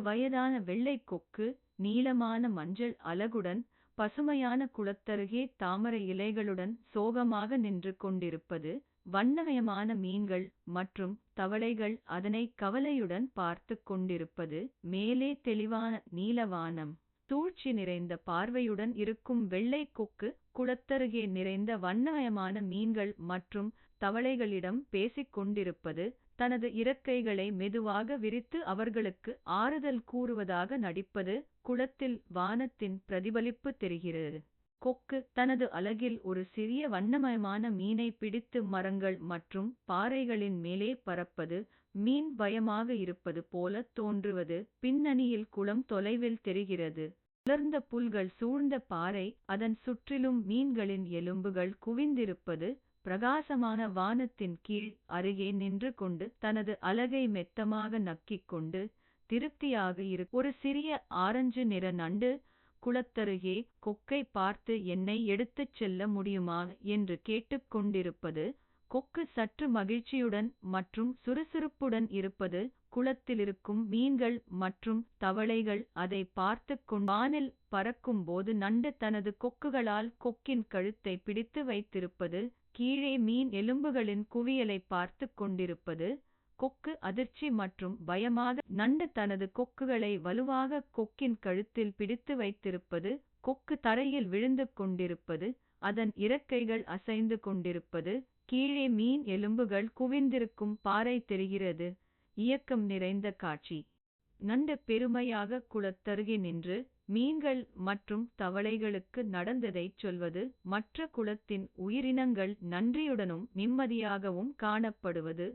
வயதான வெள்ளைக் கொக்கு நீளமான மஞ்சள் அலகுடன் பசுமையான குளத்தருகே தாமரை இலைகளுடன் சோகமாக நின்று கொண்டிருப்பது. வண்ணமயமான மீன்கள் மற்றும் தவளைகள் அதனை கவலையுடன் பார்த்து கொண்டிருப்பது. மேலே தெளிவான நீலவானம், சூழ்ச்சி நிறைந்த பார்வையுடன் இருக்கும் வெள்ளைக் கொக்கு குளத்தருகே நிறைந்த வண்ணமயமான மீன்கள் மற்றும் தவளைகளிடம் பேசிக் கொண்டிருப்பது. தனது இறக்கைகளை மெதுவாக விரித்து அவர்களுக்கு ஆறுதல் கூறுவதாக நடிப்பது. குளத்தில் வானத்தின் பிரதிபலிப்பு தெரிகிறது. கொக்கு தனது அலகில் ஒரு சிறிய வண்ணமயமான மீனை பிடித்து மரங்கள் மற்றும் பாறைகளின் மேலே பறப்பது. மீன் பயமாக இருப்பது போல தோன்றுவது. பின்னணியில் குளம் தொலைவில் தெரிகிறது. உலர்ந்த புல்கள் சூழ்ந்த பாறை, அதன் சுற்றிலும் மீன்களின் எலும்புகள் குவிந்திருப்பது. பிரகாசமான வானத்தின் கீழ் அருகே நின்று கொண்டு தனது அலகை மெத்தமாக நக்கிக் கொண்டு திருப்தியாக ஒரு சிறிய ஆரஞ்சு நிற நண்டு குளத்தருகே கொக்கை பார்த்து என்னை எடுத்துச் செல்ல முடியுமா என்று கேட்டுக்கொண்டிருப்பது. கொக்கு சற்று மகிழ்ச்சியுடன் மற்றும் சுறுசுறுப்புடன் இருப்பது. குளத்திலிருக்கும் மீன்கள் மற்றும் தவளைகள் அதை பார்த்து வானில் பறக்கும் போது நண்டு தனது கொக்குகளால் கொக்கின் கழுத்தை பிடித்து வைத்திருப்பது. கீழே மீன் எலும்புகளின் குவியலை பார்த்து கொண்டிருப்பது. கொக்கு அதிர்ச்சி மற்றும் பயமாக நண்டு தனது கொக்குகளை வலுவாக கொக்கின் கழுத்தில் பிடித்து வைத்திருப்பது. கொக்கு தரையில் விழுந்து கொண்டிருப்பது. அதன் இறக்கைகள் அசைந்து கொண்டிருப்பது. கீழே மீன் எலும்புகள் குவிந்திருக்கும் பாறை தெரிகிறது. இயக்கம் நிறைந்த காட்சி. நண்டு பெருமையாக குளத்தருகே நின்று மீன்கள் மற்றும் தவளைகளுக்கு நடந்ததைச் சொல்வது. மற்ற குளத்தின் உயிரினங்கள் நன்றியுடனும் நிம்மதியாகவும் காணப்படுவது.